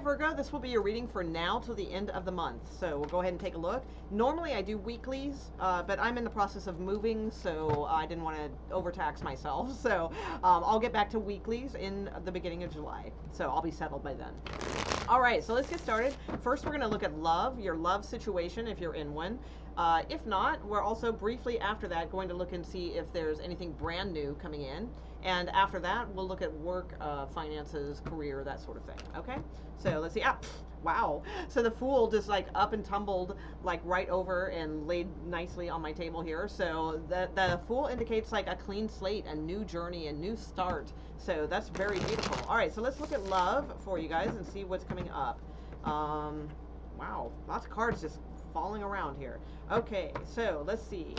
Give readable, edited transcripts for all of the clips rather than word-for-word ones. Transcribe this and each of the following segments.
Virgo, this will be your reading for now till the end of the month. So we'll go ahead and take a look. Normally I do weeklies, but I'm in the process of moving, so I didn't want to overtax myself. So I'll get back to weeklies in the beginning of July. So I'll be settled by then. All right, so let's get started. First, we're going to look at love, your love situation if you're in one. If not, we're also briefly after that going to look and see if there's anything brand new coming in. And after that, we'll look at work, finances, career, that sort of thing. Okay? So let's see. Wow. So the Fool just like up and tumbled like right over and laid nicely on my table here. So the Fool indicates like a clean slate, a new journey, a new start. So that's very beautiful. All right, so let's look at love for you guys and see what's coming up. Wow, lots of cards just falling around here. Okay, so let's see.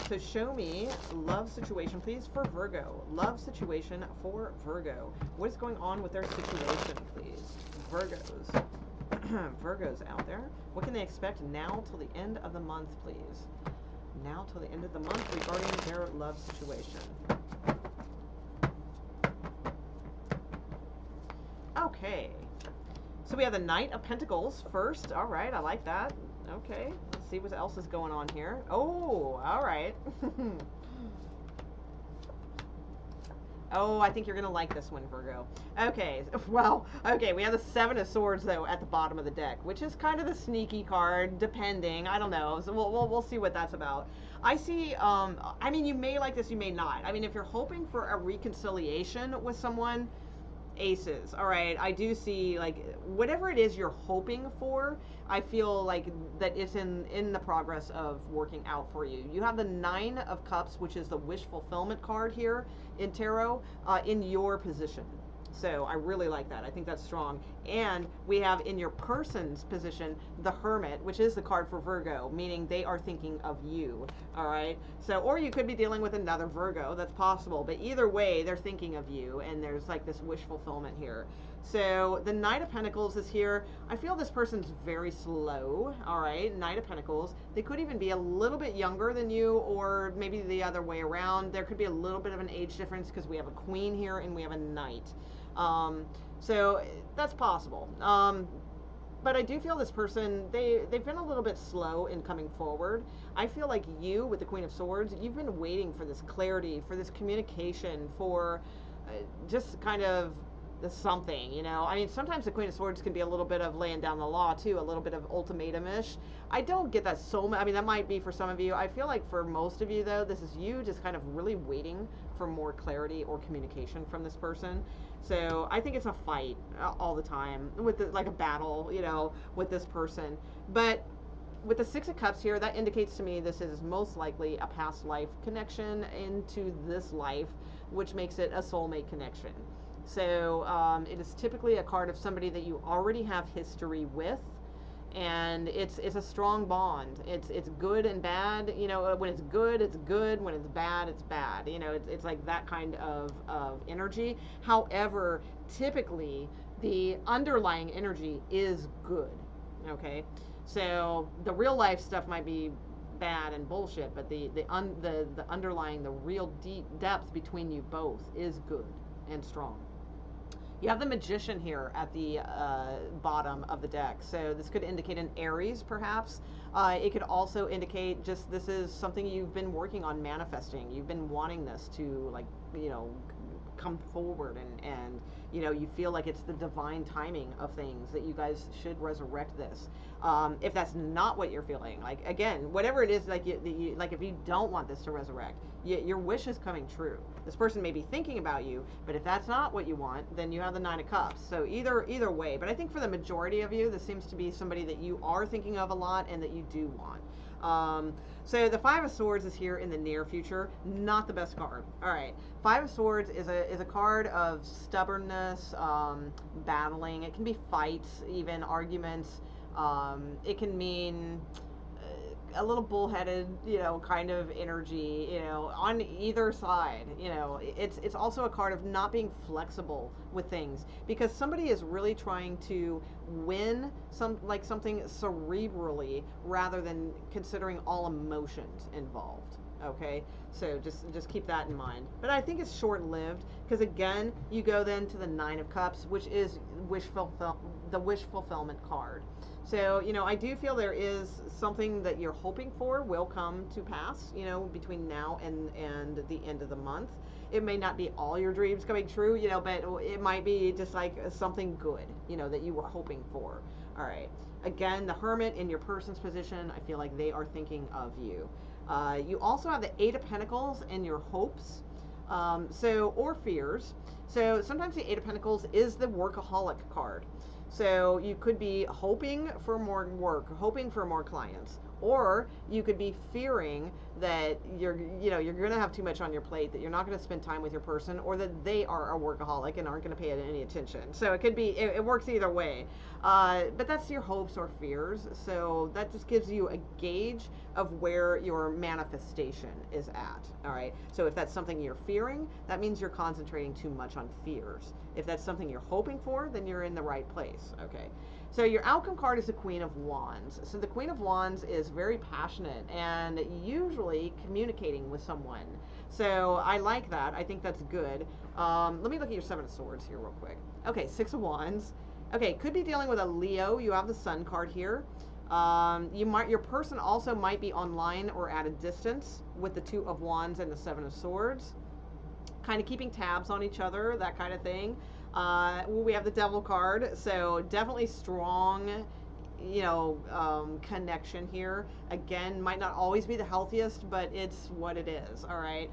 So show me love situation, please, for Virgo. Love situation for Virgo. What is going on with their situation, please? Virgos. Virgos out there. What can they expect now till the end of the month, please? Now till the end of the month regarding their love situation. Okay. So we have the Knight of Pentacles first. All right, I like that. Okay, let's see what else is going on here. Oh, all right. Oh, I think you're going to like this one, Virgo. Okay, well, okay, we have the Seven of Swords, though, at the bottom of the deck, which is kind of the sneaky card, depending. I don't know. So we'll see what that's about. I see, I mean, you may like this, you may not. I mean, if you're hoping for a reconciliation with someone, aces. All right, I do see like whatever it is you're hoping for, I feel like that it's in the progress of working out for you. You have the Nine of Cups, which is the wish fulfillment card here in tarot, in your position. So I really like that. I think that's strong. And we have in your person's position the Hermit, which is the card for Virgo, meaning they are thinking of you. All right. So, or you could be dealing with another Virgo. That's possible. But either way, they're thinking of you. And there's like this wish fulfillment here. So the Knight of Pentacles is here. I feel this person's very slow. All right. Knight of Pentacles. They could even be a little bit younger than you, or maybe the other way around. There could be a little bit of an age difference because we have a Queen here and we have a Knight. So that's possible. But I do feel this person, they've been a little bit slow in coming forward. I feel like you, with the Queen of Swords, you've been waiting for this clarity, for this communication, for just kind of the something, you know. I mean, sometimes the Queen of Swords can be a little bit of laying down the law, too, a little bit of ultimatum-ish. I don't get that so much. I mean, that might be for some of you. I feel like for most of you, though, this is you just kind of really waiting for more clarity or communication from this person. So I think it's a fight all the time, with like a battle, you know, with this person. But with the Six of Cups here, that indicates to me this is most likely a past life connection into this life, which makes it a soulmate connection. So it is typically a card of somebody that you already have history with. And it's a strong bond. It's good and bad. You know, when it's good, it's good. When it's bad, it's bad. You know, it's like that kind of energy. However, typically the underlying energy is good. Okay, so the real life stuff might be bad and bullshit, but the underlying, the real deep depth between you both is good and strong. You have the Magician here at the bottom of the deck. So this could indicate an Aries, perhaps. It could also indicate just this is something you've been working on manifesting. You've been wanting this to, like, you know, come forward, and you know, you feel like it's the divine timing of things that you guys should resurrect this. If that's not what you're feeling, like, again, whatever it is, like, like if you don't want this to resurrect, your wish is coming true. This person may be thinking about you, but if that's not what you want, then you have the Nine of Cups. So either way, but I think for the majority of you, this seems to be somebody that you are thinking of a lot and that you do want. So the Five of Swords is here in the near future. Not the best card. All right. Five of Swords is a card of stubbornness, battling. It can be fights, even arguments. It can mean a little bullheaded, you know, kind of energy, you know, on either side. You know, it's also a card of not being flexible with things, because somebody is really trying to win something cerebrally rather than considering all emotions involved. Okay, so just keep that in mind. But I think it's short-lived because again, you go then to the Nine of Cups, which is the wish fulfillment card. So I do feel there is something that you're hoping for will come to pass. Between now and the end of the month. It may not be all your dreams coming true, but it might be just like something good, that you were hoping for. All right. Again, the Hermit in your person's position, I feel like they are thinking of you. You also have the Eight of Pentacles and your hopes, or fears. So sometimes the Eight of Pentacles is the workaholic card. So you could be hoping for more work, hoping for more clients, or you could be fearing that you're going to have too much on your plate, that you're not going to spend time with your person, or that they are a workaholic and aren't going to pay it any attention. So it could be, it works either way. But that's your hopes or fears. So that just gives you a gauge of where your manifestation is at. All right. So if that's something you're fearing, that means you're concentrating too much on fears. If that's something you're hoping for, then you're in the right place. Okay. So your outcome card is the Queen of Wands. So the Queen of Wands is very passionate and usually communicating with someone. So I like that. I think that's good. Let me look at your Seven of Swords here real quick. Okay, Six of Wands. Okay, could be dealing with a Leo. You have the Sun card here. Your person also might be online or at a distance with the Two of Wands and the Seven of Swords, kind of keeping tabs on each other, that kind of thing. We have the Devil card, so definitely strong, connection here. Again, might not always be the healthiest, but it's what it is. All right.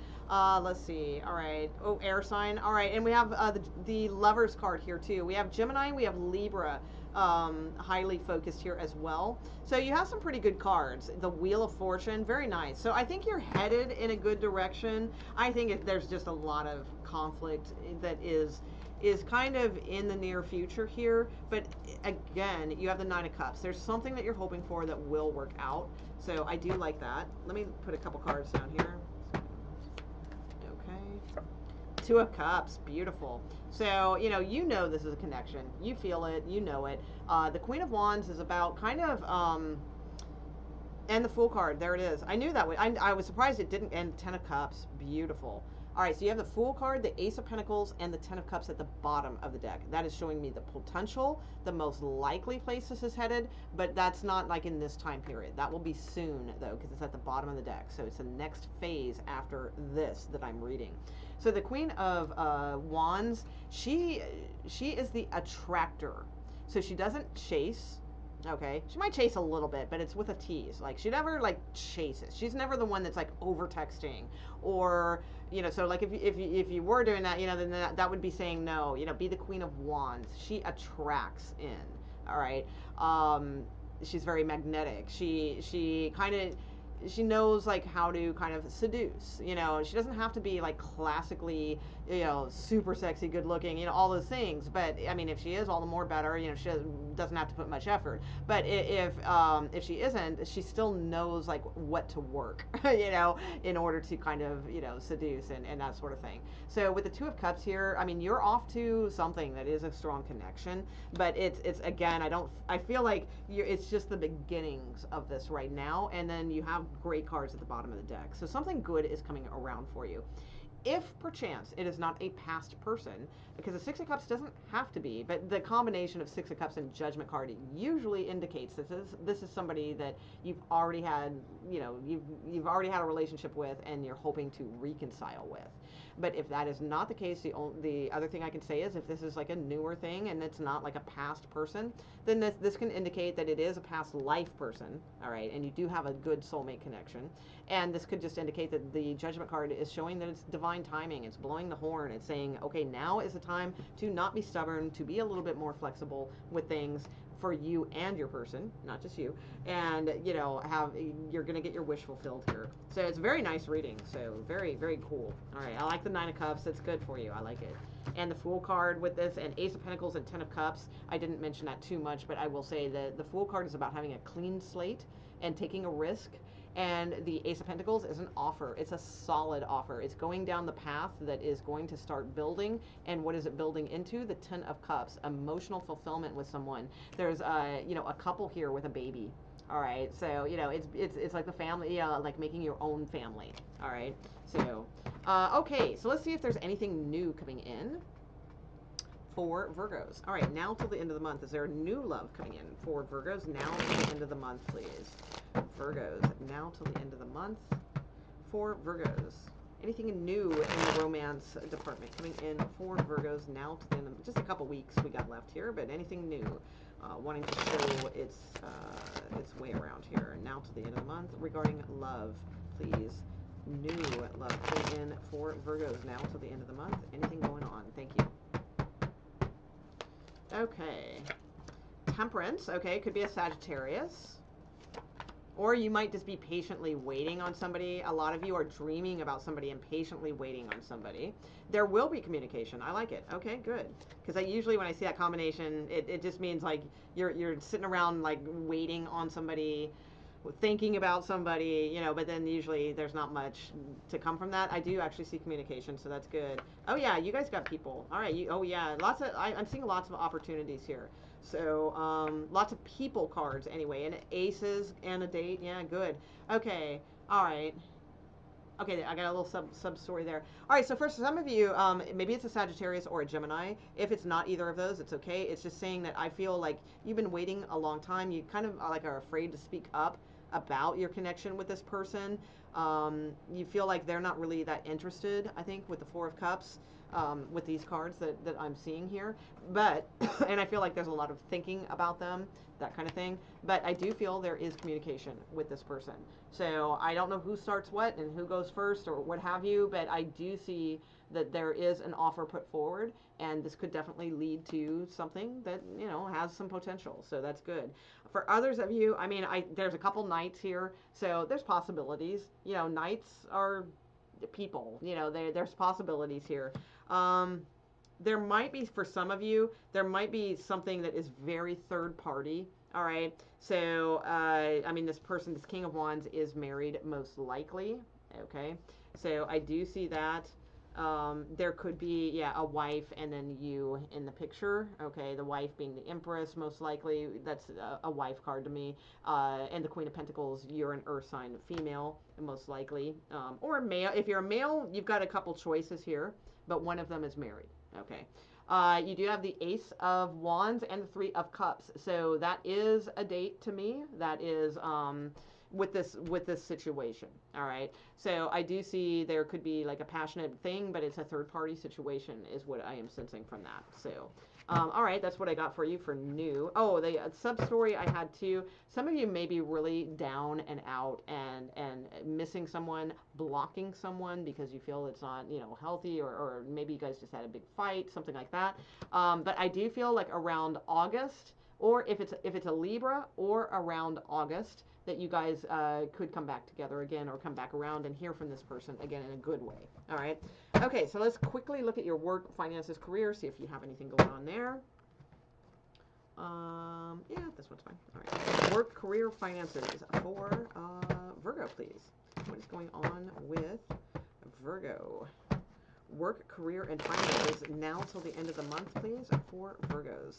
Let's see. All right. Oh, air sign. All right. And we have the Lovers card here too. We have Gemini. We have Libra. Highly focused here as well. So you have some pretty good cards. The Wheel of Fortune, very nice. So I think you're headed in a good direction. I think there's just a lot of conflict that is kind of in the near future here. But again, you have the Nine of Cups. There's something that you're hoping for that will work out. So I do like that. Let me put a couple cards down here. Okay. Two of Cups, beautiful. So, this is a connection. You feel it, you know it. The Queen of Wands is about kind of, and the Fool card, there it is. I knew that. I was surprised it didn't end. Ten of Cups, beautiful. All right, so you have the Fool card, the Ace of Pentacles, and the Ten of Cups at the bottom of the deck. That is showing me the potential, the most likely place this is headed, but that's not like in this time period. That will be soon, though, because it's at the bottom of the deck. So it's the next phase after this that I'm reading. So the Queen of Wands, she is the attractor. So she doesn't chase. Okay, she might chase a little bit, but it's with a tease. Like she never chases. She's never the one that's like over texting, or So like if you were doing that, then that would be saying no. Be the Queen of Wands. She attracts in. All right. She's very magnetic. She kind of she knows like how to kind of seduce. She doesn't have to be like classically, super sexy, good looking, all those things. But I mean, if she is, all the more better. She doesn't have to put much effort. But if she isn't, she still knows like what to work, in order to kind of seduce and that sort of thing. So with the Two of Cups here, I mean, you're off to something that is a strong connection. But it's again, I feel like it's just the beginnings of this right now, and then you have great cards at the bottom of the deck. So something good is coming around for you. If perchance it is not a past person, because the Six of Cups doesn't have to be, but the combination of Six of Cups and Judgment card usually indicates that this is somebody that you've already had, you've already had a relationship with, and you're hoping to reconcile with. But if that is not the case, the other thing I can say is if this is like a newer thing and it's not like a past person, then this can indicate that it is a past life person, all right, and you do have a good soulmate connection. And this could just indicate that the Judgment card is showing that it's divine timing. It's blowing the horn. It's saying, okay, now is the time to not be stubborn, to be a little bit more flexible with things for you and your person, not just you, and you're gonna get your wish fulfilled here. So it's a very nice reading. So very, very cool. All right, I like the Nine of Cups. It's good for you. I like it. And the Fool card with this, and Ace of Pentacles and Ten of Cups. I didn't mention that too much, but I will say that the Fool card is about having a clean slate and taking a risk. And the Ace of Pentacles is an offer. It's a solid offer. It's going down the path that is going to start building. And what is it building into? The Ten of Cups, emotional fulfillment with someone. There's a couple here with a baby. All right, so you know it's like the family, like making your own family. All right, so okay, so let's see if there's anything new coming in for Virgos. All right, now till the end of the month, is there new love coming in for Virgos? Now till the end of the month, please. Virgos, now till the end of the month for Virgos. Anything new in the romance department coming in for Virgos now to the end of just a couple weeks we got left here, but anything new wanting to show its way around here now to the end of the month regarding love, please. New love coming in for Virgos now to the end of the month. Anything going on? Thank you. Okay. Temperance. Okay, could be a Sagittarius. Or you might just be patiently waiting on somebody. A lot of you are dreaming about somebody and patiently waiting on somebody. There will be communication. I like it. Okay, good. Because I usually, when I see that combination, it just means like you're sitting around like waiting on somebody, thinking about somebody, you know, but then usually there's not much to come from that. I do actually see communication, so that's good. Oh yeah, you guys got people. All right, oh yeah, I'm seeing lots of opportunities here. So lots of people cards anyway, and aces and a date. Yeah, good. Okay, all right. Okay, I got a little sub story there. All right, so for some of you, maybe it's a Sagittarius or a Gemini. If it's not either of those, it's okay. It's just saying that I feel like you've been waiting a long time. You kind of like are afraid to speak up about your connection with this person. You feel like they're not really that interested, I think, with the Four of Cups, with these cards that I'm seeing here. But, and I feel like there's a lot of thinking about them, that kind of thing. But I do feel there is communication with this person. So I don't know who starts what and who goes first or what have you, but I do see that there is an offer put forward, and this could definitely lead to something that, you know, has some potential. So that's good. For others of you, I mean, there's a couple knights here, so there's possibilities. You know, knights are people, you know, there's possibilities here. There might be, for some of you, there might be something that is very third party. All right. So, I mean, this person, this King of Wands, is married most likely. Okay. So I do see that. There could be, yeah, a wife and then you in the picture. Okay. The wife being the Empress, most likely. That's a wife card to me. And the Queen of Pentacles, you're an earth sign female, most likely. Or male. If you're a male, you've got a couple choices here, but one of them is married. Okay. You do have the Ace of Wands and the Three of Cups. So that is a date to me. That is with this situation. All right. So I do see there could be like a passionate thing, but it's a third party situation is what I am sensing from that. So all right, that's what I got for you for new. Oh, the sub story I had too. Some of you may be really down and out and missing someone, blocking someone because you feel it's not, you know, healthy, or maybe you guys just had a big fight, something like that. But I do feel like around August, or if it's a Libra, or around August, that you guys could come back together again or come back around and hear from this person again in a good way. All right. Okay, so let's quickly look at your work, finances, career, see if you have anything going on there. Yeah, this one's fine. All right. Work, career, finances for Virgo, please. What is going on with Virgo? Work, career, and finances now till the end of the month, please, for Virgos.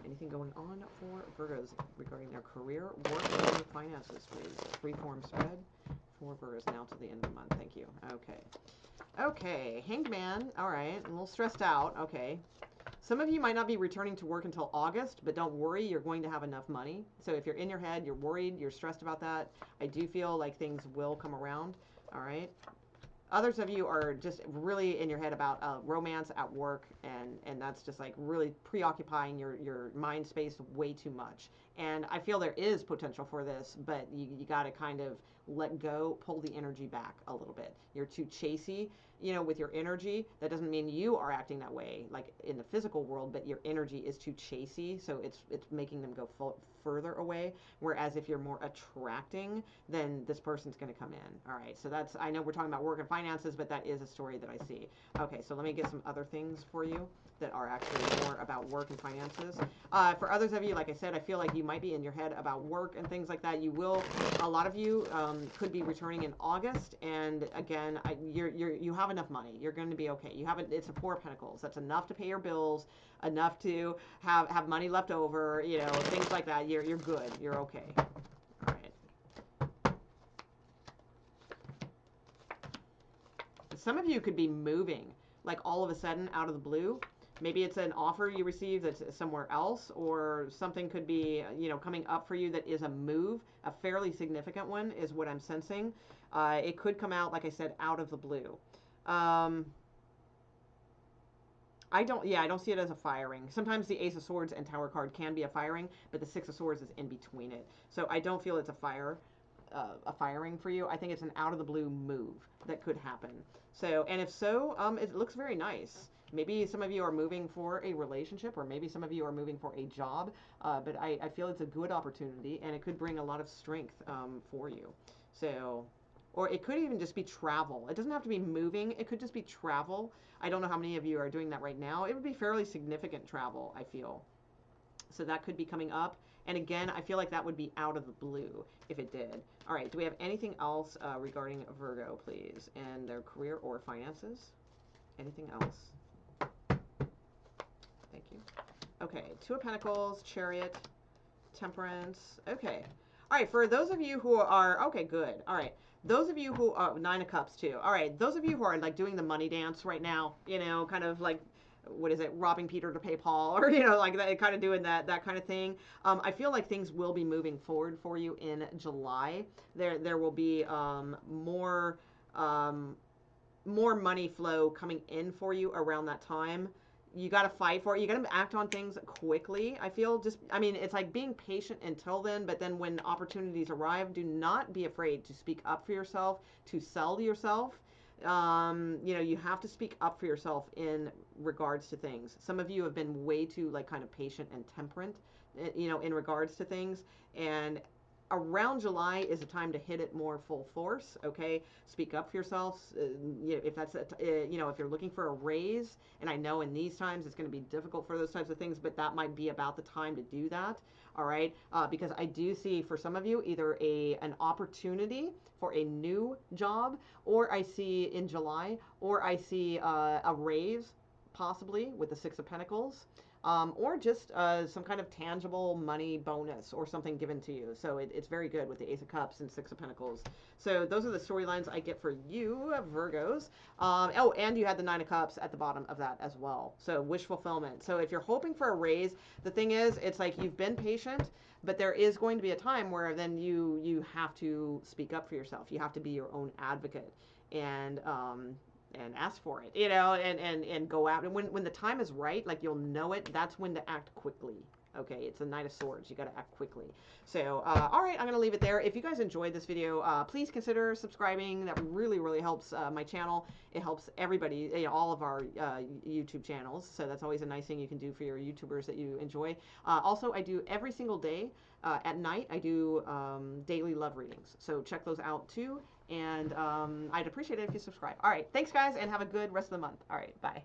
Anything going on for Virgos regarding their career, work, and finances, please? Freeform spread for Virgos now till the end of the month. Thank you. Okay. Okay, Hanged Man. All right, a little stressed out. Okay. Some of you might not be returning to work until August, but don't worry, you're going to have enough money. So if you're in your head, you're worried, you're stressed about that, I do feel like things will come around. All right. Others of you are just really in your head about romance at work, and that's just like really preoccupying your mind space way too much. And I feel there is potential for this, but you got to kind of let go, pull the energy back a little bit. You're too chasey, you know, with your energy. That doesn't mean you are acting that way, like in the physical world, but your energy is too chasey, so it's making them go further away. Whereas if you're more attracting, then this person's going to come in. All right, so that's, I know we're talking about work and finances, but that is a story that I see. Okay, so let me get some other things for you that are actually more about work and finances. For others of you, like I said, I feel like you might be in your head about work and things like that. You will, a lot of you could be returning in August, and again, you have enough money. You're going to be okay. You have it's a Four of Pentacles. That's enough to pay your bills, enough to have money left over, you know, things like that. You're good. You're okay. All right. some of you could be moving, like all of a sudden out of the blue. Maybe it's an offer you received that's somewhere else, or something could be, you know, coming up for you that is a move, a fairly significant one is what I'm sensing. It could come out, like I said, out of the blue. I don't see it as a firing. Sometimes the Ace of Swords and Tower card can be a firing, but the Six of Swords is in between it. So I don't feel it's a firing for you. I think it's an out of the blue move that could happen. So, and if so, it looks very nice. Maybe some of you are moving for a relationship, or maybe some of you are moving for a job, but I feel it's a good opportunity, and it could bring a lot of strength for you. So, or it could even just be travel. It doesn't have to be moving. It could just be travel. I don't know how many of you are doing that right now. It would be fairly significant travel, I feel. So that could be coming up. And again, I feel like that would be out of the blue if it did. All right, do we have anything else regarding Virgo, please, and their career or finances? Anything else? Thank you. Okay, Two of Pentacles, Chariot, Temperance. Okay. All right, for those of you who are, okay, good. All right. Those of you who are, Nine of Cups too. All right, those of you who are like doing the money dance right now, you know, kind of like, what is it, robbing Peter to pay Paul, or, you know, like that, kind of doing that kind of thing. I feel like things will be moving forward for you in July. There will be more money flow coming in for you around that time. You got to fight for it. You got to act on things quickly. I feel I mean, it's like being patient until then, but then when opportunities arrive, do not be afraid to speak up for yourself, to sell yourself. You know, you have to speak up for yourself in regards to things. Some of you have been way too, like, kind of patient and temperate, you know, in regards to things. And around July is a time to hit it more full force. Okay, speak up for yourselves. You know, if that's you know, if you're looking for a raise, and I know in these times it's going to be difficult for those types of things, but that might be about the time to do that. All right, because I do see for some of you either an opportunity for a new job, or I see in July, or I see a raise possibly with the Six of Pentacles. Or just some kind of tangible money bonus or something given to you. So it's very good with the Ace of Cups and Six of Pentacles. So those are the storylines I get for you, Virgos. Oh, and you had the Nine of Cups at the bottom of that as well. So wish fulfillment. So if you're hoping for a raise, the thing is, it's like you've been patient, but there is going to be a time where then you have to speak up for yourself. You have to be your own advocate. And ask for it, you know, and go out. And when the time is right, like you'll know it, that's when to act quickly. Okay, it's the Knight of Swords. You got to act quickly. So, all right, I'm going to leave it there. If you guys enjoyed this video, please consider subscribing. That really, really helps my channel. It helps everybody, you know, all of our YouTube channels. So that's always a nice thing you can do for your YouTubers that you enjoy. Also, I do every single day at night, I do daily love readings. So check those out too. And I'd appreciate it if you subscribe. All right, thanks guys, and have a good rest of the month. All right, bye.